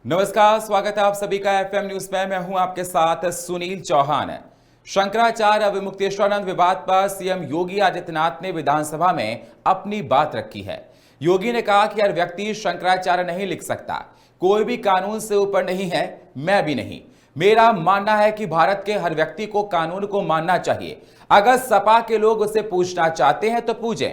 नमस्कार, स्वागत है आप सभी का एफएम न्यूज में। मैं हूं आपके साथ सुनील चौहान। शंकराचार्य विमुक्तेश्वरानंद विवाद पर सीएम योगी आदित्यनाथ ने विधानसभा में अपनी बात रखी है। योगी ने कहा कि हर व्यक्ति शंकराचार्य नहीं लिख सकता, कोई भी कानून से ऊपर नहीं है, मैं भी नहीं। मेरा मानना है कि भारत के हर व्यक्ति को कानून को मानना चाहिए। अगर सपा के लोग उसे पूछना चाहते हैं तो पूछें।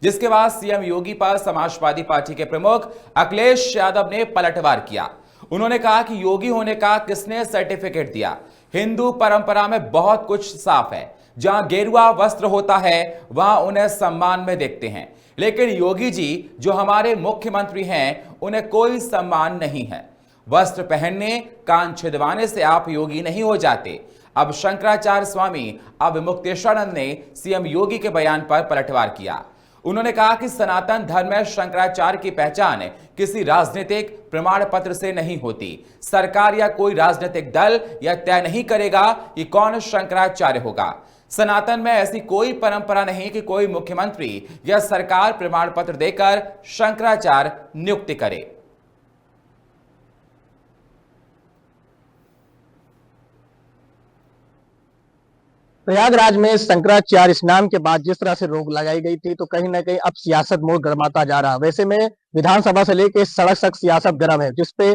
जिसके बाद सीएम योगी पर समाजवादी पार्टी के प्रमुख अखिलेश यादव ने पलटवार किया। उन्होंने कहा कि योगी होने का किसने सर्टिफिकेट दिया। हिंदू परंपरा में बहुत कुछ साफ है। जहां गेरुआ वस्त्र होता है वहां उन्हें सम्मान में देखते हैं, लेकिन योगी जी जो हमारे मुख्यमंत्री हैं उन्हें कोई सम्मान नहीं है। वस्त्र पहनने, कान छिदवाने से आप योगी नहीं हो जाते। अब शंकराचार्य स्वामी अवमुक्तेश्वरानंद ने सीएम योगी के बयान पर पलटवार किया। उन्होंने कहा कि सनातन धर्म में शंकराचार्य की पहचान किसी राजनीतिक प्रमाण पत्र से नहीं होती। सरकार या कोई राजनीतिक दल यह तय नहीं करेगा कि कौन शंकराचार्य होगा। सनातन में ऐसी कोई परंपरा नहीं कि कोई मुख्यमंत्री या सरकार प्रमाण पत्र देकर शंकराचार्य नियुक्ति करे। प्रयागराज में शंकराचार्य स्नान के बाद जिस तरह से रोक लगाई गई थी, तो कहीं ना कहीं अब सियासत मोड़ गर्माता जा रहा। वैसे में विधानसभा से लेकर सड़क तक सियासत गर्म है, जिसपे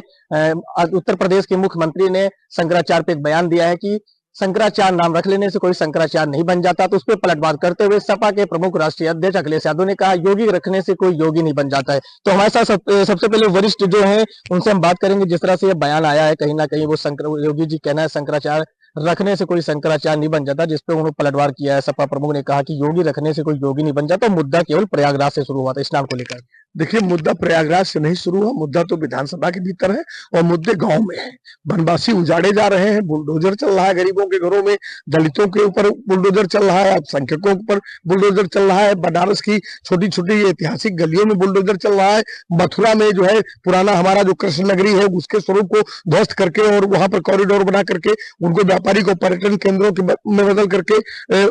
उत्तर प्रदेश के मुख्यमंत्री ने शंकराचार्य पे एक बयान दिया है कि शंकराचार्य नाम रख लेने से कोई शंकराचार्य नहीं बन जाता। तो उस पर पलटवार करते हुए सपा के प्रमुख राष्ट्रीय अध्यक्ष अखिलेश यादव ने कहा योगी रखने से कोई योगी नहीं बन जाता है। तो हमारे साथ सबसे पहले वरिष्ठ जो है उनसे हम बात करेंगे। जिस तरह से ये बयान आया है, कहीं ना कहीं वो योगी जी कहना है शंकराचार्य रखने से कोई शंकराचार्य नहीं बन जाता, जिसपे उन्होंने पलटवार किया है। सपा प्रमुख ने कहा कि योगी रखने से कोई योगी नहीं बन जाता। मुद्दा केवल प्रयागराज से शुरू हुआ था स्नान को लेकर। देखिए, मुद्दा प्रयागराज से नहीं शुरू हुआ, मुद्दा तो विधानसभा के भीतर है और मुद्दे गांव में है। वनवासी उजाड़े जा रहे हैं, बुलडोजर चल रहा है गरीबों के घरों में, दलितों के ऊपर बुलडोजर चल रहा है, अल्पसंख्यकों के ऊपर बुलडोजर चल रहा है। बनारस की छोटी छोटी ऐतिहासिक गलियों में बुलडोजर चल रहा है। मथुरा में जो है पुराना हमारा जो कृष्ण नगरी है उसके स्वरूप को ध्वस्त करके और वहां पर कॉरिडोर बना करके उनको व्यापारिक और पर्यटन केंद्रों में बदल करके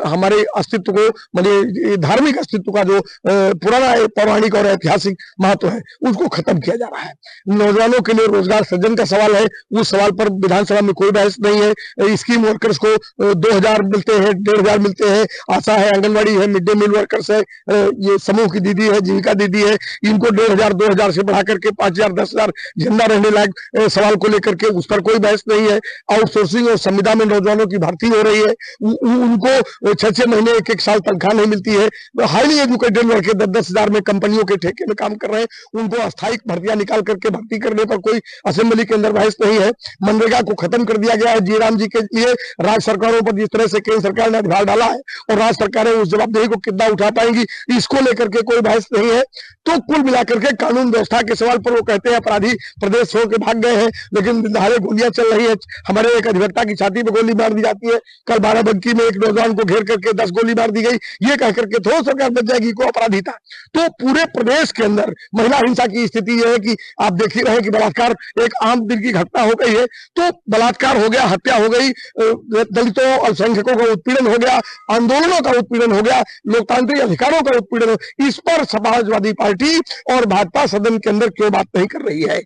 हमारे अस्तित्व को, मतलब धार्मिक अस्तित्व का जो पुराना पौराणिक और ऐतिहासिक महत्व है उसको खत्म किया जा रहा है। नौजवानों के लिए रोजगार सृजन का सवाल है, उस सवाल पर विधानसभा में कोई बहस नहीं है। स्कीम वर्कर्स को 2000 मिलते हैं, 1500 मिलते हैं। आशा है, आंगनबाड़ी है, मिड डे मील वर्कर्स है, ये समूह की दीदी है, जीविका दीदी है, इनको 1500 2000 से बढ़ा करके 5000 10,000 जिंदा रहने लायक सवाल को लेकर के उस पर कोई बहस नहीं है। आउटसोर्सिंग और संविदा में नौजवानों की भर्ती हो रही है, उनको 6-6 महीने 1-1 साल तनख्वाह नहीं मिलती है। हाईली एजुकेटेड लड़के 10-10 हजार में कंपनियों के ठेके में काम कर रहे हैं, उनको अस्थायी भर्तियां निकाल करके भर्ती करने पर कोई असेंबली के अंदर बहस नहीं है। मनरेगा को खत्म कर दिया गया है। जीराम जी के लिए राज्य सरकारों पर जिस तरह से केंद्र सरकार ने अधिभार डाला है और राज्य सरकारें उस जवाबदेही को कितना उठा पाएंगी, इसको लेकर के कोई बहस नहीं है। तो कुल मिलाकर के कानून व्यवस्था के सवाल पर वो कहते हैं अपराधी प्रदेश छोड़ के भाग गए हैं, लेकिन दिनदहाड़े गोलियां चल रही है। हमारे एक अधिवक्ता की छाती पर गोली मार दी जाती है। कल बाराबंकी में एक नौजवान को घेर करके 10 गोली मार दी गई। ये कह करके थोड़ा सरकार बच जाएगी को अपराधी था। तो पूरे प्रदेश के अंदर महिला हिंसा की स्थिति यह है कि आप देख ही रहे कि बलात्कार एक आम दिन की घटना हो गई है। तो बलात्कार हो गया, हत्या हो गई, दलितों अल्पसंख्यकों का उत्पीड़न हो गया, आंदोलनों का उत्पीड़न हो गया, लोकतांत्रिक अधिकारों का उत्पीड़न हो, इस पर समाजवादी पार्टी और भाजपा सदन के अंदर क्यों बात नहीं कर रही है।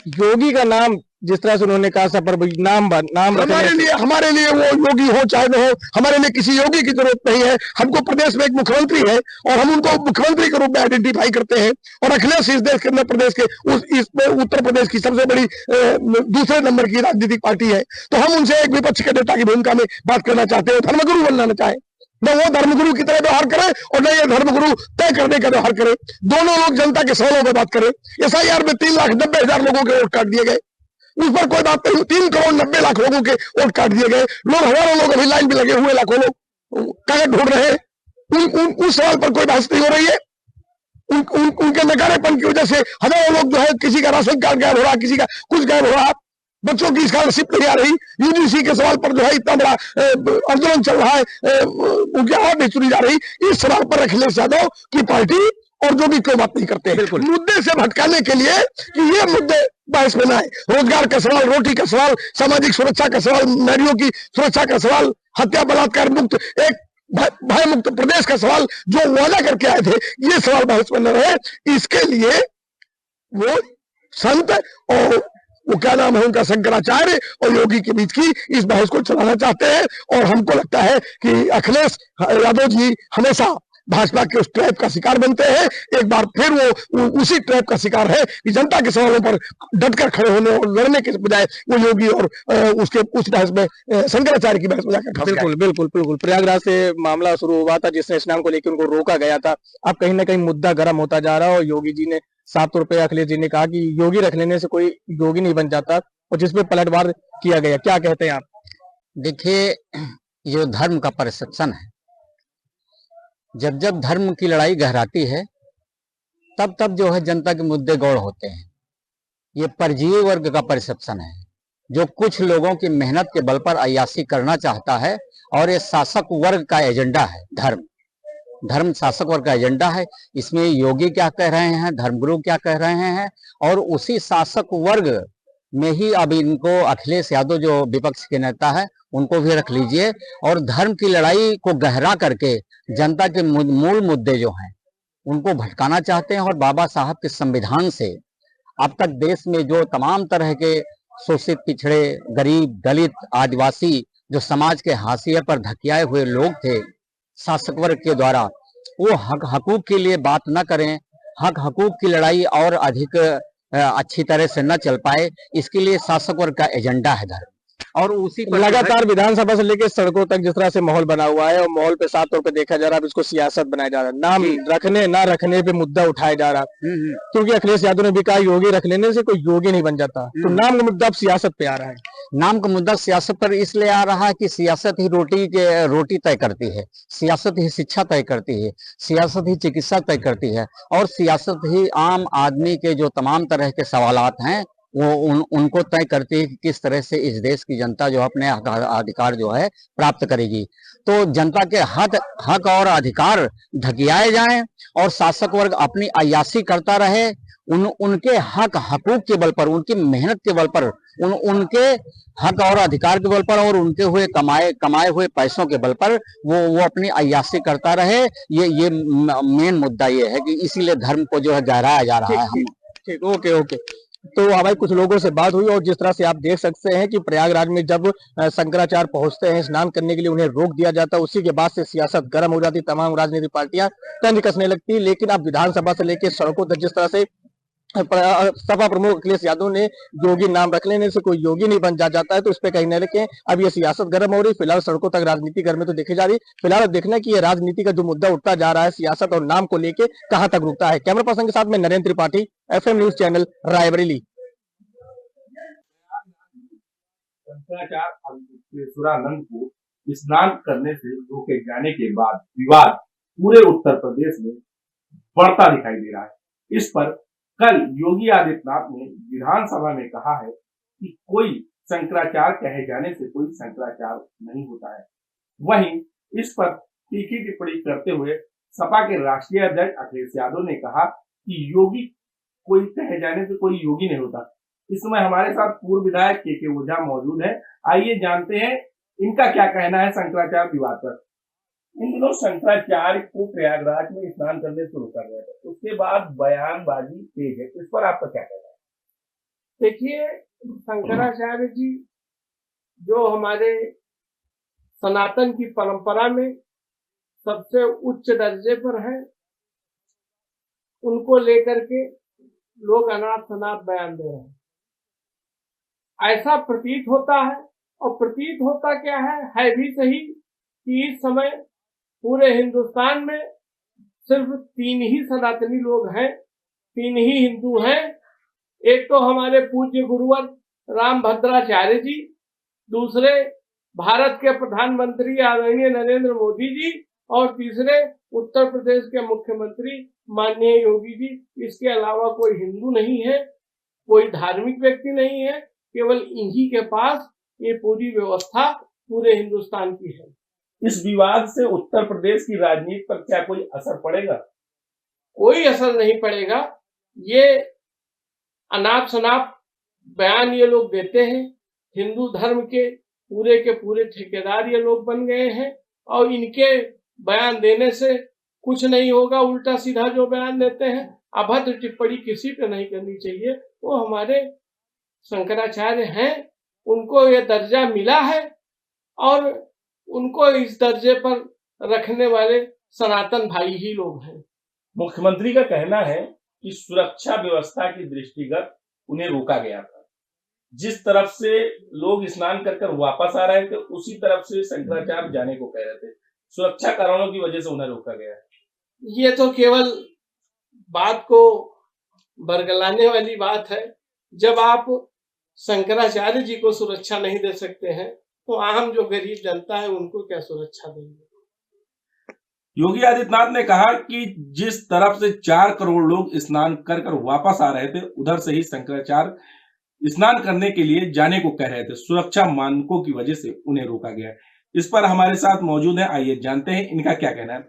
योगी का नाम जिस तरह से उन्होंने कहा सब नाम हमारे लिए वो योगी हो चाहे न हो, हमारे लिए किसी योगी की जरूरत नहीं है। हमको प्रदेश में एक मुख्यमंत्री है और हम उनको मुख्यमंत्री के रूप में आइडेंटिफाई करते हैं। और अखिलेश इस देश के अंदर प्रदेश के उत्तर प्रदेश की सबसे बड़ी दूसरे नंबर की राजनीतिक पार्टी है। तो हम उनसे एक विपक्ष के नेता की भूमिका में बात करना चाहते हैं। धर्मगुरु बनना चाहे, न वो धर्मगुरु की तरह व्यवहार करे और न ये धर्मगुरु तय करने का व्यवहार करे। दोनों लोग जनता के सवालों पर बात करें। SIR में 3,90,000 लोगों के वोट काट दिए गए, उस पर कोई बात नहीं। 3,90,00,000 लोगों के वोट काट दिए गए। लोग, हजारों लोग अभी लाइन में लगे हुए, लाखों लोग कागज ढूंढ रहे हैं। उस सवाल पर कोई बहस नहीं हो रही है। उनके नकारेपन की वजह से हजारों लोग जो है, किसी का राशन कार्ड गायब हो रहा, किसी का कुछ गायब हो रहा, बच्चों की स्कॉलरशिप नहीं आ रही। UGC के सवाल पर जो है इतना बड़ा आंदोलन चल रहा है, उनकी आवाज नहीं सुनी जा रही। इस सवाल पर अखिलेश यादव की पार्टी और जो भी कोई बात नहीं करते हैं। मुद्दे से भटकाने के लिए कि ये मुद्दे बहस में ना है। रोजगार का सवाल, रोटी का सवाल, सामाजिक सुरक्षा का सवाल, नारियों की सुरक्षा का सवाल, हत्या बलात्कार मुक्त एक भय मुक्त प्रदेश का सवाल जो वादा करके आए थे, ये सवाल बहस में न रहे। इसके लिए वो संत और वो क्या नाम है उनका, शंकराचार्य और योगी के बीच की इस बहस को चलाना चाहते हैं। और हमको लगता है कि अखिलेश यादव जी हमेशा भाजपा के उस ट्रैप का शिकार बनते हैं। एक बार फिर वो उसी ट्रैप का शिकार है कि जनता के सवालों पर डटकर खड़े होने और लड़ने के बजाय वो योगी और उसके उस बहस में शंकराचार्य की बहस में जाकर फंस गए। बिल्कुल बिल्कुल बिल्कुल, प्रयागराज से मामला शुरू हुआ था जिसने स्नान को लेकर उनको रोका गया था। अब कहीं ना कहीं मुद्दा गर्म होता जा रहा है और योगी जी ने साफ तौर पर, अखिलेश जी ने कहा कि योगी रख लेने से कोई योगी नहीं बन जाता, और जिसपे पलटवार किया गया। क्या कहते हैं आप? देखिए, जो धर्म का परसेप्शन है, जब जब धर्म की लड़ाई गहराती है तब तब जो है जनता के मुद्दे गौड़ होते हैं। ये परजीवी वर्ग का परसेप्शन है जो कुछ लोगों की मेहनत के बल पर अय्याशी करना चाहता है, और ये शासक वर्ग का एजेंडा है। धर्म शासक वर्ग का एजेंडा है। इसमें योगी क्या कह रहे हैं, धर्मगुरु क्या कह रहे हैं, और उसी शासक वर्ग में ही अब इनको अखिलेश यादव जो विपक्ष के नेता है उनको भी रख लीजिए, और धर्म की लड़ाई को गहरा करके जनता के मूल मुद्दे जो हैं उनको भटकाना चाहते हैं। और बाबा साहब के संविधान से अब तक देश में जो तमाम तरह के शोषित, पिछड़े, गरीब, दलित, आदिवासी जो समाज के हाशिए पर धकियाए हुए लोग थे शासक वर्ग के द्वारा, वो हकूक के लिए बात न करें, हकूक की लड़ाई और अधिक अच्छी तरह से न चल पाए, इसके लिए शासक वर्ग का एजेंडा है धर्म। और उसी पर लगातार विधानसभा से लेकर सड़कों तक जिस तरह से माहौल बना हुआ है, और माहौल पे साफ तौर पे देखा जा रहा है, अब इसको सियासत बनाया जा रहा है। नाम रखने ना रखने पे मुद्दा उठाया जा रहा है, क्योंकि अखिलेश यादव ने भी कहा योगी रख लेने से कोई योगी नहीं बन जाता। तो नाम का मुद्दा अब सियासत पे आ रहा है। नाम का मुद्दा सियासत पर इसलिए आ रहा है कि सियासत ही रोटी तय करती है, सियासत ही शिक्षा तय करती है, सियासत ही चिकित्सा तय करती है, और सियासत ही आम आदमी के जो तमाम तरह के सवालात हैं वो उनको तय करती है कि किस तरह से इस देश की जनता जो अपने अधिकार जो है प्राप्त करेगी। तो जनता के हक और अधिकार ढकियाए जाएं और शासक वर्ग अपनी अय्याशी करता रहे, उनके हकूक के बल पर, उनकी मेहनत के बल पर, उनके हक और अधिकार के बल पर, और उनके हुए कमाए हुए पैसों के बल पर वो अपनी अय्याशी करता रहे। ये मेन मुद्दा ये है कि इसीलिए धर्म को जो है गहराया जा रहा है। ठीक, ओके। तो हमारी कुछ लोगों से बात हुई, और जिस तरह से आप देख सकते हैं कि प्रयागराज में जब शंकराचार्य पहुंचते हैं स्नान करने के लिए, उन्हें रोक दिया जाता है। उसी के बाद से सियासत गर्म हो जाती, तमाम राजनीतिक पार्टियां तंज कसने लगती। लेकिन अब विधानसभा से लेकर सड़कों तक जिस तरह से सपा प्रमुख अखिलेश यादव ने योगी नाम रख लेने से कोई योगी नहीं बन जाता है, तो इस पे कहीं न रखें अब ये सियासत गर्म हो रही। फिलहाल सड़कों तक राजनीति गर्म तो देखी जा रही। फिलहाल देखना कि ये राजनीति का जो मुद्दा उठता जा रहा है सियासत और नाम को लेके कहां तक रुकता है। कैमरा पर्सन के साथ में Narendra Tripathi, FM news channel, Raebareli. Shankaracharya को स्नान करने से रोके जाने के बाद विवाद पूरे उत्तर प्रदेश में बढ़ता दिखाई दे रहा है। इस पर कल योगी आदित्यनाथ ने विधानसभा में कहा है कि कोई शंकराचार्य कहे जाने से कोई शंकराचार्य नहीं होता है। वहीं इस पर तीखी टिप्पणी करते हुए सपा के राष्ट्रीय अध्यक्ष अखिलेश यादव ने कहा कि योगी कोई कहे जाने से कोई योगी नहीं होता। इस समय हमारे साथ पूर्व विधायक के ओझा मौजूद है। आइए जानते हैं इनका क्या कहना है शंकराचार्य विवाद पर। इन दिनों शंकराचार्य को प्रयागराज में स्नान करने शुरू कर रहे थे, उसके बाद बयानबाजी तेज है, इस पर आपका क्या कहना है? देखिए, शंकराचार्य जी जो हमारे सनातन की परंपरा में सबसे उच्च दर्जे पर है, उनको लेकर के लोग अनाप शनाप बयान दे रहे हैं। ऐसा प्रतीत होता है, और प्रतीत होता क्या है भी सही कि इस समय पूरे हिंदुस्तान में सिर्फ 3 ही सनातनी लोग हैं, 3 ही हिंदू हैं। एक तो हमारे पूज्य गुरुवर रामभद्राचार्य जी, दूसरे भारत के प्रधानमंत्री आदरणीय नरेंद्र मोदी जी, और तीसरे उत्तर प्रदेश के मुख्यमंत्री माननीय योगी जी। इसके अलावा कोई हिंदू नहीं है, कोई धार्मिक व्यक्ति नहीं है, केवल इन्हीं के पास ये पूरी व्यवस्था पूरे हिंदुस्तान की है। इस विवाद से उत्तर प्रदेश की राजनीति पर क्या कोई असर पड़ेगा? कोई असर नहीं पड़ेगा। ये अनाप शनाप बयान ये लोग देते हैं। हिंदू धर्म के पूरे ठेकेदार ये लोग बन गए हैं, और इनके बयान देने से कुछ नहीं होगा। उल्टा सीधा जो बयान देते हैं, अभद्र टिप्पणी किसी पे नहीं करनी चाहिए। वो हमारे शंकराचार्य हैं, उनको ये दर्जा मिला है और उनको इस दर्जे पर रखने वाले सनातन भाई ही लोग हैं। मुख्यमंत्री का कहना है कि सुरक्षा व्यवस्था की दृष्टिगत उन्हें रोका गया था। जिस तरफ से लोग स्नान कर कर वापस आ रहे थे, उसी तरफ से शंकराचार्य जाने को कह रहे थे। सुरक्षा कारणों की वजह से उन्हें रोका गया है। ये तो केवल बात को बरगलाने वाली बात है। जब आप शंकराचार्य जी को सुरक्षा नहीं दे सकते हैं, तो आम जो गरीब जनता है उनको क्या सुरक्षा देंगे। योगी आदित्यनाथ ने कहा कि जिस तरफ से 4 करोड़ लोग स्नान कर कर वापस आ रहे थे, उधर से ही शंकराचार्य स्नान करने के लिए जाने को कह रहे थे। सुरक्षा मानकों की वजह से उन्हें रोका गया है। इस पर हमारे साथ मौजूद है, आइए जानते हैं इनका क्या कहना है।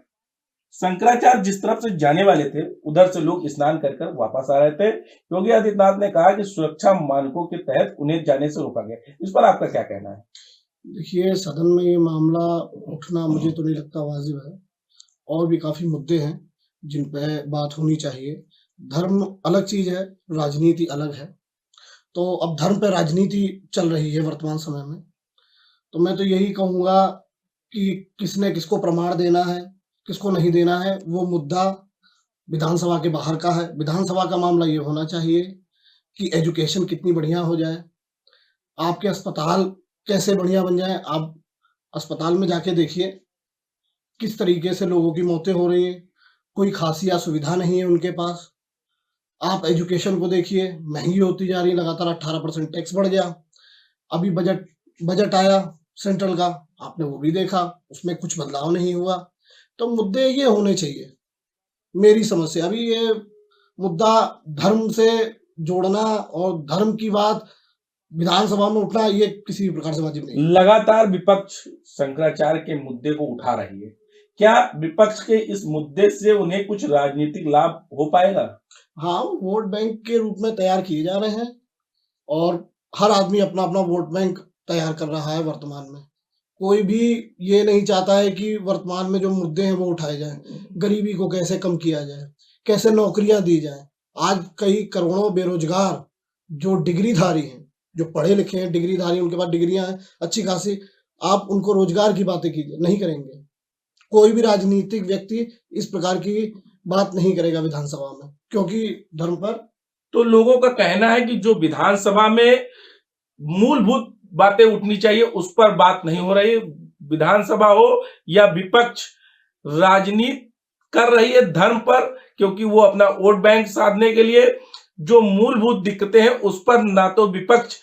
शंकराचार्य जिस तरफ से जाने वाले थे, उधर से लोग स्नान कर कर वापस आ रहे थे। योगी आदित्यनाथ ने कहा कि सुरक्षा मानकों के तहत उन्हें जाने से रोका गया। इस पर आपका क्या कहना है? देखिए, सदन में ये मामला उठना मुझे तो नहीं लगता वाजिब है। और भी काफी मुद्दे हैं जिन पे बात होनी चाहिए। धर्म अलग चीज है, राजनीति अलग है। तो अब धर्म पे राजनीति चल रही है वर्तमान समय में। तो मैं तो यही कहूंगा कि किसने किसको प्रमाण देना है, किसको नहीं देना है, वो मुद्दा विधानसभा के बाहर का है। विधानसभा का मामला ये होना चाहिए कि एजुकेशन कितनी बढ़िया हो जाए, आपके अस्पताल कैसे बढ़िया बन जाए। आप अस्पताल में जाके देखिए किस तरीके से लोगों की मौतें हो रही हैं, कोई खास या सुविधा नहीं है उनके पास। आप एजुकेशन को देखिए, महंगी होती जा रही है लगातार। 18% टैक्स बढ़ गया। अभी बजट आया सेंट्रल का, आपने वो भी देखा, उसमें कुछ बदलाव नहीं हुआ। तो मुद्दे ये होने चाहिए मेरी समझ से। अभी ये मुद्दा धर्म से जोड़ना और धर्म की बात विधानसभा में उठना, ये किसी भी प्रकार से वाजिब नहीं। लगातार विपक्ष शंकराचार्य के मुद्दे को उठा रही है। क्या विपक्ष के इस मुद्दे से उन्हें कुछ राजनीतिक लाभ हो पाएगा? हाँ, वोट बैंक के रूप में तैयार किए जा रहे हैं और हर आदमी अपना अपना वोट बैंक तैयार कर रहा है वर्तमान में। कोई भी ये नहीं चाहता है कि वर्तमान में जो मुद्दे हैं वो उठाए जाएं। गरीबी को कैसे कम किया जाए, कैसे नौकरियां दी जाए। आज कई करोड़ों बेरोजगार जो डिग्रीधारी हैं, जो पढ़े लिखे हैं, डिग्रीधारी, उनके पास डिग्रियां हैं अच्छी खासी, आप उनको रोजगार की बातें कीजिए, नहीं करेंगे। कोई भी राजनीतिक व्यक्ति इस प्रकार की बात नहीं करेगा विधानसभा में, क्योंकि धर्म पर। तो लोगों का कहना है कि जो विधानसभा में मूलभूत बातें उठनी चाहिए उस पर बात नहीं हो रही। विधानसभा हो या विपक्ष, राजनीति कर रही है धर्म पर, क्योंकि वो अपना वोट बैंक साधने के लिए जो मूलभूत दिक्कतें हैं उस पर ना तो विपक्ष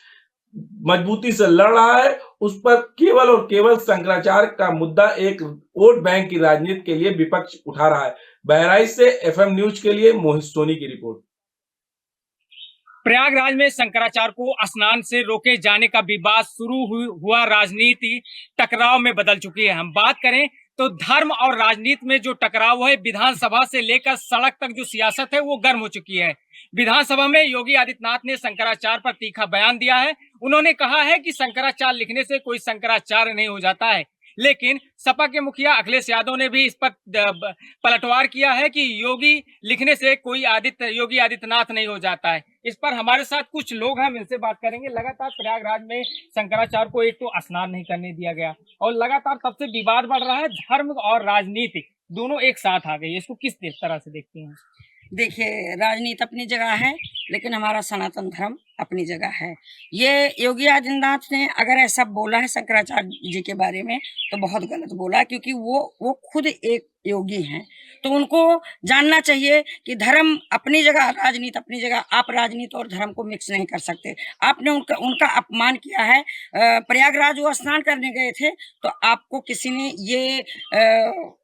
मजबूती से लड़ रहा है, उस पर केवल और केवल शंकराचार्य का मुद्दा एक वोट बैंक की राजनीति के लिए विपक्ष उठा रहा है। बहराइच से एफएम न्यूज के लिए मोहित सोनी की रिपोर्ट। प्रयागराज में शंकराचार्य को स्नान से रोके जाने का विवाद शुरू हुआ राजनीति टकराव में बदल चुकी है। हम बात करें तो धर्म और राजनीति में जो टकराव है, विधानसभा से लेकर सड़क तक जो सियासत है वो गर्म हो चुकी है। विधानसभा में योगी आदित्यनाथ ने शंकराचार्य पर तीखा बयान दिया है। उन्होंने कहा है कि शंकराचार्य लिखने से कोई शंकराचार्य नहीं हो जाता है। लेकिन सपा के मुखिया अखिलेश यादव ने भी इस पर पलटवार किया है कि योगी लिखने से कोई योगी आदित्यनाथ नहीं हो जाता है। इस पर हमारे साथ कुछ लोग हैं, हम इनसे बात करेंगे। लगातार प्रयागराज में शंकराचार्य को एक तो स्नान नहीं करने दिया गया और लगातार तब से विवाद बढ़ रहा है। धर्म और राजनीति दोनों एक साथ आ गई, इसको किस तरह से देखते हैं? देखिए, राजनीति अपनी जगह है, लेकिन हमारा सनातन धर्म अपनी जगह है। ये योगी आदित्यनाथ ने अगर ऐसा बोला है शंकराचार्य जी के बारे में तो बहुत गलत बोला, क्योंकि वो खुद एक योगी हैं। तो उनको जानना चाहिए कि धर्म अपनी जगह, राजनीति अपनी जगह। आप राजनीति और धर्म को मिक्स नहीं कर सकते। आपने उनका अपमान किया है। प्रयागराज वो स्नान करने गए थे तो आपको किसी ने ये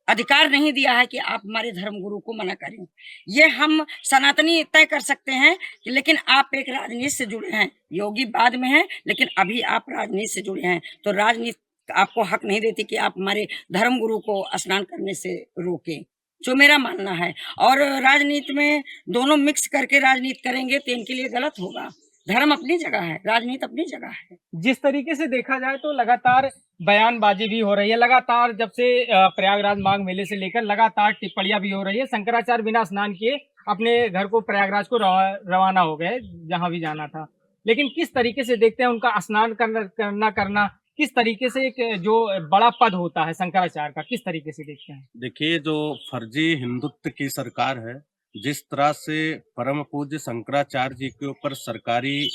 अधिकार नहीं दिया है कि आप हमारे धर्म गुरु को मना करें। ये हम सनातनी तय कर सकते हैं, लेकिन आप एक राजनीति से जुड़े हैं। योगी बाद में है, लेकिन अभी आप राजनीति से जुड़े हैं, तो राजनीति आपको हक नहीं देती कि आप हमारे धर्म गुरु को स्नान करने से रोकें, जो मेरा मानना है। और राजनीति में दोनों मिक्स करके राजनीति करेंगे तो इनके लिए गलत होगा। धर्म अपनी जगह है, राजनीति अपनी जगह है। जिस तरीके से देखा जाए तो लगातार बयानबाजी भी हो रही है। लगातार जब से प्रयागराज माघ मेले से लेकर लगातार टिप्पणियां भी हो रही है। शंकराचार्य बिना स्नान किए अपने घर को प्रयागराज को रवाना हो गए, जहां भी जाना था। लेकिन किस तरीके से देखते हैं उनका स्नान करना किस तरीके से एक जो बड़ा पद होता है शंकराचार्य का, किस तरीके से देखते हैं? देखिए, जो फर्जी हिंदुत्व की सरकार है, जिस तरह से परम पूज्य शंकराचार्य जी के ऊपर सरकारी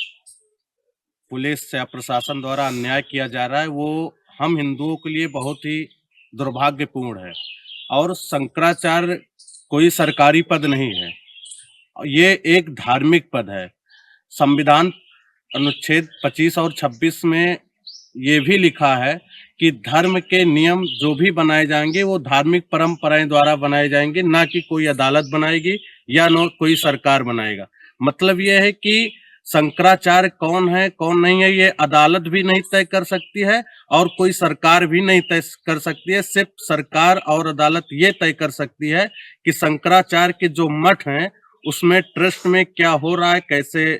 पुलिस या प्रशासन द्वारा अन्याय किया जा रहा है, वो हम हिंदुओं के लिए बहुत ही दुर्भाग्यपूर्ण है। और शंकराचार्य कोई सरकारी पद नहीं है, ये एक धार्मिक पद है। संविधान अनुच्छेद 25 और 26 में ये भी लिखा है कि धर्म के नियम जो भी बनाए जाएंगे वो धार्मिक परंपराएं द्वारा बनाए जाएंगे, ना कि कोई अदालत बनाएगी या न कोई सरकार बनाएगा। मतलब ये है कि शंकराचार्य कौन है कौन नहीं है ये अदालत भी नहीं तय कर सकती है और कोई सरकार भी नहीं तय कर सकती है। सिर्फ सरकार और अदालत ये तय कर सकती है कि शंकराचार्य के जो मठ हैं उसमें ट्रस्ट में क्या हो रहा है, कैसे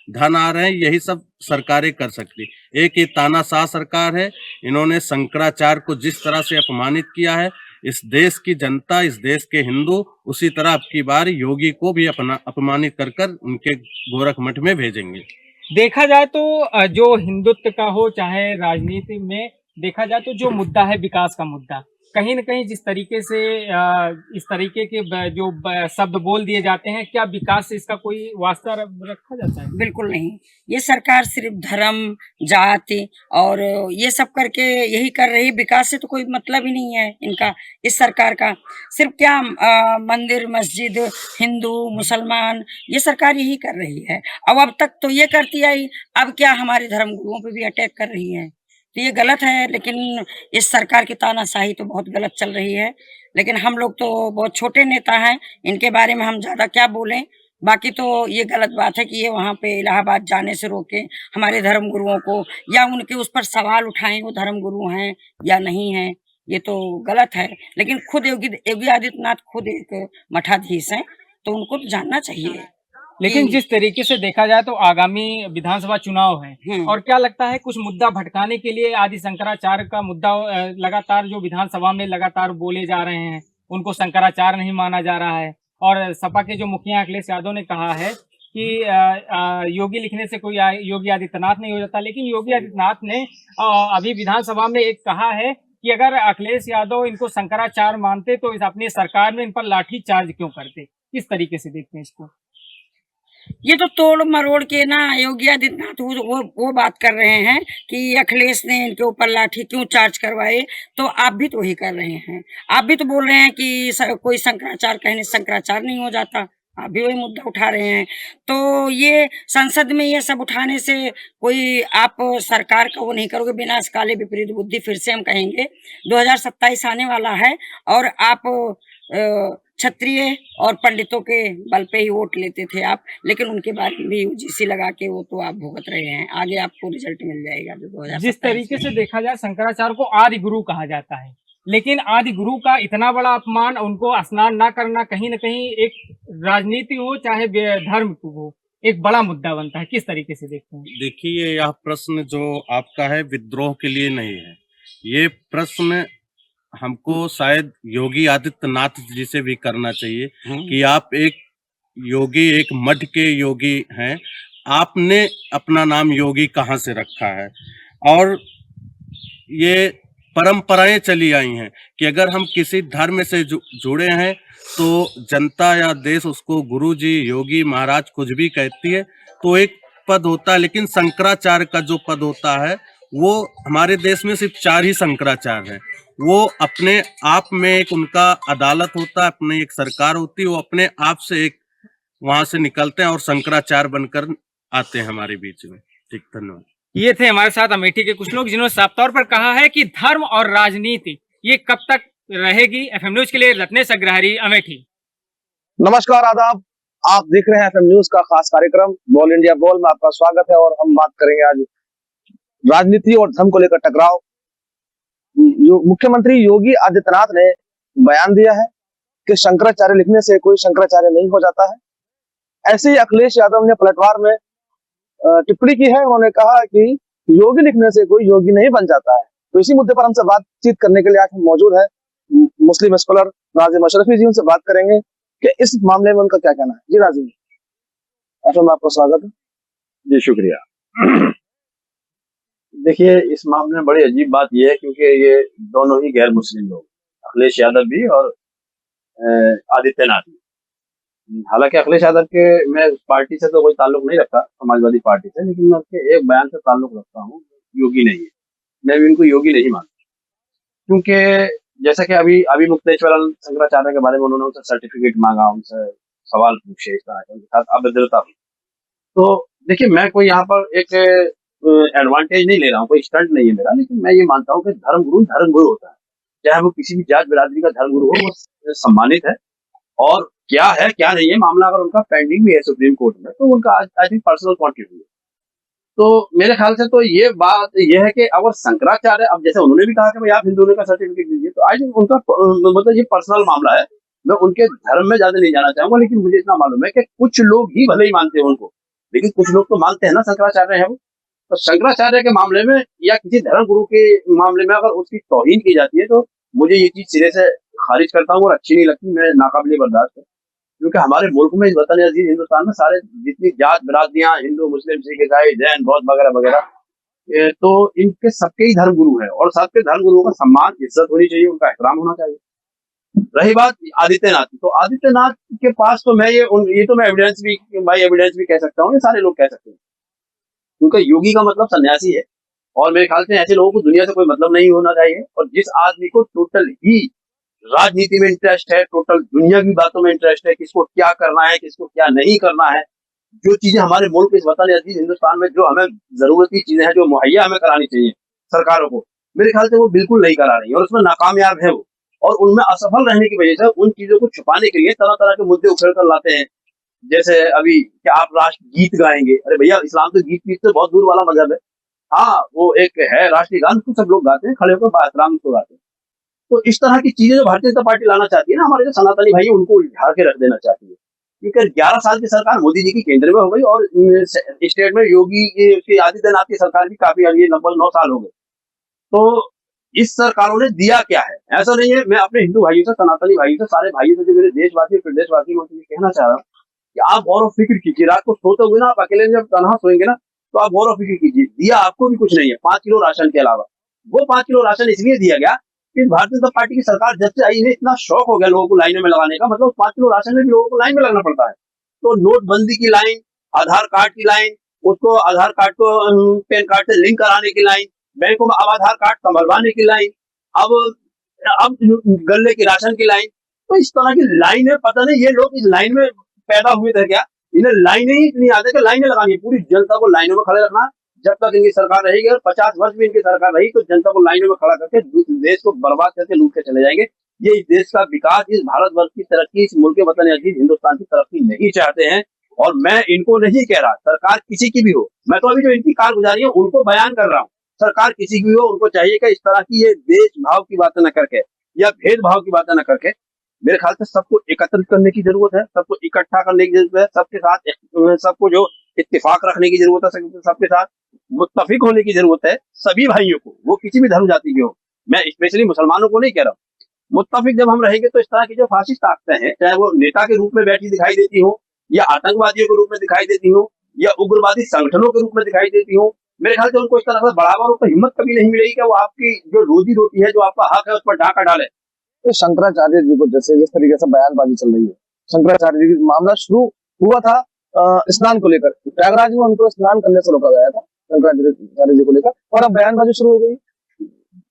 धन आ रहे हैं, यही सब सरकारें कर सकती। एक ये तानाशाह सरकार है, इन्होंने शंकराचार्य को जिस तरह से अपमानित किया है, इस देश की जनता, इस देश के हिंदू उसी तरह अब की बार योगी को भी अपमानित कर कर उनके गोरख मठ में भेजेंगे। देखा जाए तो जो हिंदुत्व का हो चाहे राजनीति में देखा जाए तो जो मुद्दा है विकास का मुद्दा, कहीं न कहीं जिस तरीके से इस तरीके के जो शब्द बोल दिए जाते हैं, क्या विकास से इसका कोई वास्ता रखा जाता है? बिल्कुल नहीं। ये सरकार सिर्फ धर्म, जाति और ये सब करके यही कर रही है। विकास से तो कोई मतलब ही नहीं है इनका, इस सरकार का। सिर्फ क्या मंदिर, मस्जिद, हिंदू, मुसलमान, ये सरकार यही कर रही है। अब तक तो ये करती आई, अब क्या हमारे धर्म गुरुओं पे भी अटैक कर रही है। तो ये गलत है, लेकिन इस सरकार की तानाशाही तो बहुत गलत चल रही है। लेकिन हम लोग तो बहुत छोटे नेता हैं, इनके बारे में हम ज़्यादा क्या बोलें। बाकी तो ये गलत बात है कि ये वहाँ पे इलाहाबाद जाने से रोके हमारे धर्म गुरुओं को, या उनके उस पर सवाल उठाएं वो धर्म गुरु हैं या नहीं हैं, ये तो गलत है। लेकिन खुद योगी आदित्यनाथ खुद एक मठाधीश हैं, तो उनको तो जानना चाहिए। लेकिन जिस तरीके से देखा जाए तो आगामी विधानसभा चुनाव है और क्या लगता है कुछ मुद्दा भटकाने के लिए आदि शंकराचार्य का मुद्दा लगातार जो विधानसभा में लगातार बोले जा रहे हैं, उनको शंकराचार्य नहीं माना जा रहा है। और सपा के जो मुखिया अखिलेश यादव ने कहा है कि योगी लिखने से कोई योगी आदित्यनाथ नहीं हो जाता, लेकिन योगी आदित्यनाथ ने अभी विधानसभा में एक कहा है कि अगर अखिलेश यादव इनको शंकराचार्य मानते तो अपनी सरकार में इन पर लाठी चार्ज क्यों करते। किस तरीके से देखते हैं इसको? ये तो तोड़ मरोड़ के ना योगी आदित्यनाथ वो बात कर रहे हैं कि अखिलेश ने इनके ऊपर लाठी क्यों चार्ज करवाए, तो आप भी तो वही कर रहे हैं। आप भी तो बोल रहे हैं कि कोई शंकराचार्य कहने शंकराचार्य नहीं हो जाता, आप भी वही मुद्दा उठा रहे हैं। तो ये संसद में ये सब उठाने से कोई आप सरकार का वो नहीं करोगे। बिना काले विपरीत बुद्धि फिर से हम कहेंगे 2027 आने वाला है और आप क्षत्रिय और पंडितों के बल पे ही वोट लेते थे आप, लेकिन उनके बारे में भी यूजीसी लगा के वो तो आप भुगत रहे हैं। आगे आपको रिजल्ट मिल जाएगा जो 2027। जिस तरीके से देखा जाए शंकराचार्य को आदि गुरु कहा जाता है, लेकिन आदि गुरु का इतना बड़ा अपमान, उनको स्नान ना करना कहीं न कहीं एक राजनीति हो चाहे धर्म हो, एक बड़ा मुद्दा बनता है। किस तरीके से देखते हैं? देखिए, यह प्रश्न जो आपका है विद्रोह के लिए नहीं है, ये प्रश्न हमको शायद योगी आदित्यनाथ जी से भी करना चाहिए कि आप एक योगी, एक मठ के योगी हैं, आपने अपना नाम योगी कहाँ से रखा है। और ये परंपराएं चली आई हैं कि अगर हम किसी धर्म से जुड़े हैं तो जनता या देश उसको गुरुजी, योगी, महाराज कुछ भी कहती है, तो एक पद होता है। लेकिन शंकराचार्य का जो पद होता है वो हमारे देश में सिर्फ 4 ही शंकराचार्य हैं। वो अपने आप में एक उनका अदालत होता है, अपने एक सरकार होती है, वो अपने आप से एक वहां से निकलते हैं और शंकराचार्य बनकर आते हैं हमारे बीच में। ठीक, धन्यवाद। ये थे हमारे साथ अमेठी के कुछ लोग जिन्होंने साफ तौर पर कहा है कि धर्म और राजनीति ये कब तक रहेगी। एफएम न्यूज के लिए रत्नेश अग्रहरी, अमेठी। नमस्कार, आदाब। आप देख रहे हैं एफएम न्यूज का खास कार्यक्रम बोल इंडिया बोल में आपका स्वागत है। और हम बात करेंगे आज राजनीति और धर्म को लेकर टकराव। मुख्यमंत्री योगी आदित्यनाथ ने बयान दिया है कि शंकराचार्य लिखने से कोई शंकराचार्य नहीं हो जाता है। ऐसे ही अखिलेश यादव ने पलटवार में टिप्पणी की है। उन्होंने कहा कि योगी लिखने से कोई योगी नहीं बन जाता है। तो इसी मुद्दे पर हमसे बातचीत करने के लिए आज हम मौजूद है मुस्लिम स्कॉलर नाजिम अशरफी जी। उनसे बात करेंगे कि इस मामले में उनका क्या कहना है। जी नाजिम, एफएम में आपका स्वागत है। जी शुक्रिया। देखिए, इस मामले में बड़ी अजीब बात ये है क्योंकि ये दोनों ही गैर मुस्लिम लोग, अखिलेश यादव भी और आदित्यनाथ भी। हालांकि अखिलेश यादव के मैं उस पार्टी से तो कोई ताल्लुक नहीं रखता, समाजवादी पार्टी से, लेकिन मैं उसके एक बयान से ताल्लुक रखता हूँ, योगी नहीं है। मैं भी इनको योगी नहीं मानता, क्योंकि जैसा कि अभी अभी मुक्तेश्वर शंकराचार्य के बारे में उन्होंने उनसे सर्टिफिकेट मांगा, उनसे सवाल पूछे, इस तरह के उनके साथ अभद्रता हुई। तो देखिए, मैं कोई यहाँ पर एक एडवांटेज नहीं ले रहा हूँ, कोई स्टंट नहीं है मेरा, लेकिन मैं ये मानता हूँ कि धर्म गुरु होता है, चाहे वो किसी भी जात बिरादरी का धर्म गुरु हो, वो सम्मानित है। और क्या है क्या नहीं है मामला, अगर उनका पेंडिंग भी है सुप्रीम कोर्ट में, तो उनका I think personal point of view है। तो मेरे ख्याल से तो ये बात ये है कि अगर शंकराचार्य, अब जैसे उन्होंने भी कहा कि भाई आप हिंदू होने का सर्टिफिकेट दीजिए, तो आई थिंक उनका मतलब ये पर्सनल मामला है। मैं उनके धर्म में ज्यादा नहीं जाना चाहूंगा, लेकिन मुझे इतना मालूम है कि कुछ लोग ही भले ही मानते हैं उनको, लेकिन कुछ लोग तो मानते हैं ना शंकराचार्य है वो। तो शंकराचार्य के मामले में या किसी धर्म गुरु के मामले में अगर उसकी तौहीन की जाती है, तो मुझे ये चीज सिरे से खारिज करता हूँ और अच्छी नहीं लगती, मैं नाकाबिले बर्दाश्त है। क्योंकि हमारे मुल्क में, इस वतन अजीज हिंदुस्तान में, सारे जितनी जात बिरादरियां, हिंदू मुस्लिम सिख ईसाई जैन बौद्ध वगैरह वगैरह, तो इनके सबके ही धर्म गुरु हैं, और सबके धर्म गुरुओं का सम्मान इज्जत होनी चाहिए, उनका एहतराम होना चाहिए। रही बात आदित्यनाथ की, तो आदित्यनाथ के पास तो मैं ये तो मैं एविडेंस भी, बाई एविडेंस भी कह सकता हूँ, ये सारे लोग कह सकते हैं, क्योंकि योगी का मतलब सन्यासी है, और मेरे ख्याल से ऐसे लोगों को दुनिया से कोई मतलब नहीं होना चाहिए। और जिस आदमी को टोटल ही राजनीति में इंटरेस्ट है, टोटल दुनिया की बातों में इंटरेस्ट है, किसको क्या करना है, किसको क्या नहीं करना है, जो चीजें हमारे मुल्क, इस वतन अजीज हिंदुस्तान में जो हमें जरूरती चीजें हैं, जो मुहैया हमें करानी चाहिए सरकारों को, मेरे ख्याल से वो बिल्कुल नहीं करा रही है, और उसमें नाकामयाब है वो। और उनमें असफल रहने की वजह से उन चीजों को छुपाने के लिए तरह तरह के मुद्दे उछल कर लाते हैं। जैसे अभी क्या आप राष्ट्र गीत गाएंगे? अरे भैया, इस्लाम तो गीत से बहुत दूर वाला मजहब है। हाँ, वो एक है राष्ट्रीय गान, को सब लोग गाते हैं, खड़े होकर बातराम को गाते हैं। तो इस तरह की चीजें जो भारतीय जनता पार्टी लाना चाहती है ना, हमारे जो सनातनी भाई, उनको उलझा के रख देना चाहती है। क्योंकि 11 साल की सरकार मोदी जी की केंद्र में हो गई, और स्टेट में योगी आदित्यनाथ की सरकार भी काफी, ये लगभग 9 साल हो गए। तो इस सरकारों ने दिया क्या है? ऐसा नहीं है, मैं अपने हिंदू भाइयों से, सनातनी भाइयों से, सारे भाइयों से, जो मेरे देशवासी प्रदेशवासी, मैं उनसे कहना चाह रहा हूँ कि आप गौर और फिक्र कीजिए। रात को सोते हुए ना, आप अकेले जब तनहा सोएंगे ना, तो आप गौर और फिक्र कीजिए, दिया आपको भी कुछ नहीं है 5 किलो राशन के अलावा। वो 5 किलो राशन इसलिए दिया गया कि भारतीय जनता पार्टी की सरकार जब से आई है, इतना शौक हो गया लोगों को लाइनों में लगाने का, मतलब 5 किलो राशन में भी लोगों को लाइन में लगना पड़ता है। तो नोटबंदी की लाइन, आधार कार्ड की लाइन, उसको आधार कार्ड को पैन कार्ड से लिंक कराने की लाइन, बैंकों में अब आधार कार्ड संभलवाने की लाइन, अब गले की राशन की लाइन। तो इस तरह की लाइन है, पता नहीं ये लोग इस लाइन में पैदा हुए थे क्या? इन्हें लाइनें ही इतनी आदत है कि लाइनें लगानी है, पूरी जनता को लाइनों में खड़े रखना। जब तक इनकी सरकार रहेगी, और 50 वर्ष भी इनकी सरकार रही, तो जनता को लाइनों में खड़ा करके देश को बर्बाद करके लूट के चले जाएंगे। ये इस देश का विकास, इस भारतवर्ष की तरक्की, इस मुल्क के वतन अजीज हिंदुस्तान की तरक्की नहीं चाहते हैं। और मैं इनको नहीं कह रहा, सरकार किसी की भी हो, मैं तो अभी जो इनकी कारगुजारी है उनको बयान कर रहा हूँ। सरकार किसी की भी हो, उनको चाहिए कि इस तरह की ये देश भाव की बातें न करके, या भेदभाव की बातें न करके, मेरे ख्याल से सबको एकत्रित करने की जरूरत है, सबको इकट्ठा करने की जरूरत है, सबके साथ सबको जो इत्तेफाक रखने की जरूरत है, सबके साथ मुत्तफिक होने की जरूरत है। सभी भाइयों को, वो किसी भी धर्म जाति के हो, मैं स्पेशली मुसलमानों को नहीं कह रहा हूँ, मुत्तफिक जब हम रहेंगे, तो इस तरह की जो फासिस्ट ताकतें हैं, चाहे वो नेता के रूप में बैठी दिखाई देती हो, या आतंकवादियों के रूप में दिखाई देती हो, या उग्रवादी संगठनों के रूप में दिखाई देती हो, मेरे ख्याल से उनको इस तरह से बढ़ावा, उनको हिम्मत कभी नहीं मिलेगी कि वो आपकी जो रोजी रोटी है, जो आपका हक है, उस पर डाका डाले। तो शंकराचार्य जी को जैसे जिस तरीके से बयानबाजी चल रही है, शंकराचार्य जी की मामला शुरू हुआ था स्नान को लेकर, प्रयागराज में उनको स्नान करने से रोका गया था शंकराचार्य जी को लेकर, और अब बयानबाजी शुरू हो गई।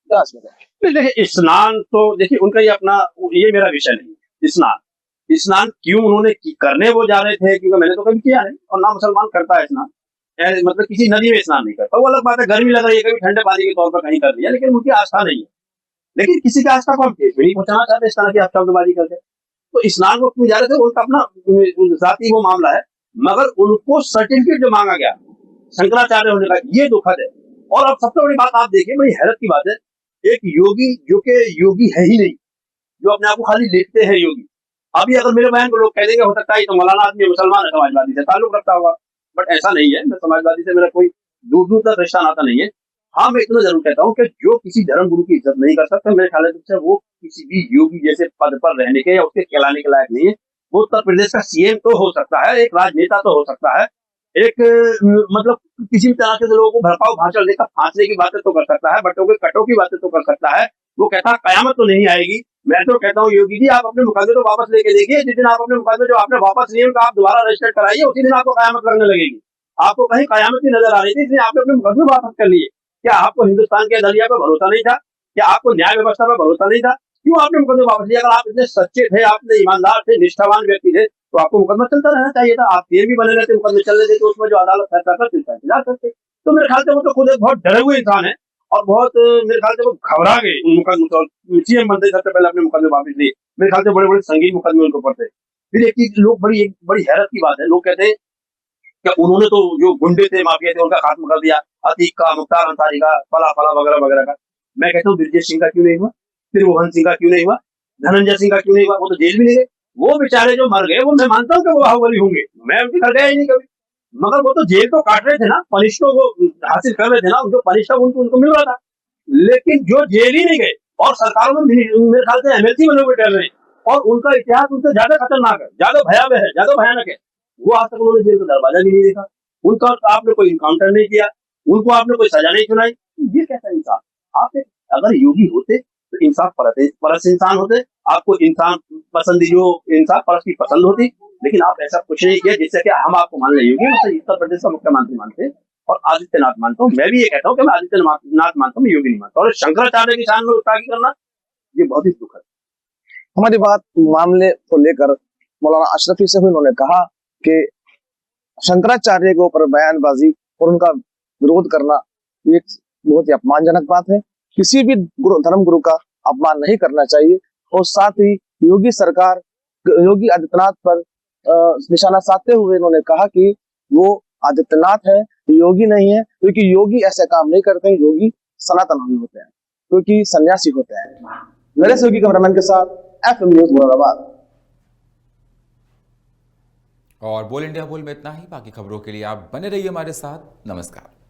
क्या इसमें? देखिए, स्नान तो देखिए उनका ये अपना, ये मेरा विषय नहीं। स्नान क्यों उन्होंने करने वो जा रहे थे, क्योंकि मैंने तो कभी किया नहीं, और ना मुसलमान करता है स्नान, मतलब किसी नदी में स्नान नहीं करता। वो अलग बात है, गर्मी लग रही है, कभी ठंडे पानी के तौर पर कहीं कर लिया, लेकिन उनकी आस्था नहीं है। लेकिन किसी की आस्था को हम ठेस नहीं पहुंचाना चाहते इस तरह की शब्दबाजी करके। तो स्नान को क्यों जा रहे थे, उनका अपना जाति वो मामला है, मगर उनको सर्टिफिकेट जो मांगा गया शंकराचार्य होने का, ये दुखद है। और अब सबसे बड़ी बात आप देखिए, बड़ी हैरत की बात है, एक योगी जो कि योगी है ही नहीं, जो अपने आप को खाली लिखते हैं योगी। अभी अगर मेरे बहन को लोग कह देंगे, हो सकता है तो मौलाना आदमी मुसलमान है, समाजवादी से ताल्लुक रखता हुआ, बट ऐसा नहीं है। मैं समाजवादी से मेरा कोई दूर दूर तक रिश्ता नाता नहीं है। हाँ, मैं इतना जरूर कहता हूँ कि जो किसी धर्म गुरु की इज्जत नहीं कर सकता, मेरे ख्याल से वो किसी भी योगी जैसे पद पर रहने के या उसके कहलाने के लायक नहीं है। वो उत्तर प्रदेश का सीएम तो हो सकता है, एक राजनेता तो हो सकता है, एक मतलब किसी भी तरह से लोगों को भड़काऊ भाषण देकर फांसने की बातें तो कर सकता है, बटों के कटों की बातें तो कर सकता है। वो कहता है कयामत तो नहीं आएगी। मैं तो कहता हूँ योगी जी, आप अपने मुकदमे तो वापस लेके देखिए। जिस दिन आप अपने मुकदमे जो आपने वापस लिए उनका आप दोबारा रजिस्टर कराइए, उसी दिन आपको कयामत लगने लगेगी। आपको कहीं कयामत की नजर आ रही थी, इसलिए आपने अपने मुकदमे वापस कर लिए। क्या आपको हिंदुस्तान के अदलिया पर भरोसा नहीं था? क्या आपको न्याय व्यवस्था पर भरोसा नहीं था? क्यों आपने मुकदमे वापस लिया? अगर आप इतने सच्चे थे, आप इतने ईमानदार थे, निष्ठावान व्यक्ति थे, तो आपको मुकदमा चलता रहना चाहिए था। आप भी बने रहते, मुकदमे चलने देते, उसमें जो अदालत फैसला करती उसका इंतजार करते। तो मेरे ख्याल से वो तो खुद एक बहुत डरे हुए इंसान है और बहुत मेरे ख्याल से वो घबरा गए उन मुकदमे। सीएम बनते सबसे पहले अपने मुकदमे वापस लिए। मेरे ख्याल से बड़े बड़े संगीन मुकदमे उनको पड़ते। फिर एक चीज लोग एक बड़ी हैरत की बात है, लोग कहते हैं कि उन्होंने तो जो गुंडे थे, माफिया थे, उनका खात्मा कर दिया, अतीक का, मुख्तार अंसारी का, फला फला वगैरह वगैरह का। मैं कहता हूँ ब्रजेश सिंह का क्यों नहीं हुआ? त्रिभुवन सिंह का क्यों नहीं हुआ? धनंजय सिंह का क्यों नहीं हुआ? वो तो जेल भी नहीं गए। वो बेचारे जो मर गए, वो मैं मानता हूँ कि वो बाहुबली होंगे, मैं उनके घर गया ही नहीं कभी, मगर वो तो जेल तो काट रहे थे ना, पनिश तो वो हासिल कर रहे थे ना, जो पनिश था उनको मिल रहा था। लेकिन जो जेल ही नहीं गए और सरकारों में मेरे ख्याल से एमएलसी बने हुए टहल रहे हैं, और उनका इतिहास उनसे ज्यादा खतरनाक है, ज्यादा भयावह है, ज्यादा भयानक है। वो आज तक उन्होंने जेल का दरवाजा भी नहीं देखा, उनका आपने कोई इनकाउंटर नहीं किया, उनको आपने कोई सजा नहीं सुनाई। ये कैसा इंसाफ? आप अगर योगी होते तो इंसाफ परस्त इंसान होते, आपको इंसान पसंदी, जो इंसाफ परस्त की पसंद होती। लेकिन आप ऐसा कुछ नहीं किया जिससे कि हम आपको मान लें योगी, मतलब उत्तर प्रदेश का मुख्यमंत्री मानते और आदित्यनाथ मानता हूँ। मैं भी ये कहता हूँ कि मैं आदित्यनाथ मानता हूँ, मैं योगी नहीं मानता। और शंकराचार्य की शान में गुस्ताखी करना ये बहुत ही दुखद। हमारी बात मामले को लेकर मौलाना अशरफी से हुई। उन्होंने कहा कि शंकराचार्य के ऊपर बयानबाजी और उनका विरोध करना एक बहुत ही अपमानजनक बात है। किसी भी धर्म गुरु का अपमान नहीं करना चाहिए। और साथ ही योगी सरकार, योगी आदित्यनाथ पर निशाना साधते हुए इन्होंने कहा कि वो आदित्यनाथ है, योगी नहीं है, क्योंकि योगी ऐसे काम नहीं करते हैं, योगी सनातन होते हैं, क्योंकि सन्यासी होते हैं। नरेश योगी कैमरामैन के साथ FM न्यूज़ मुरादाबाद। और बोल इंडिया बोल में इतना ही। बाकी खबरों के लिए आप बने रहिए हमारे साथ। नमस्कार।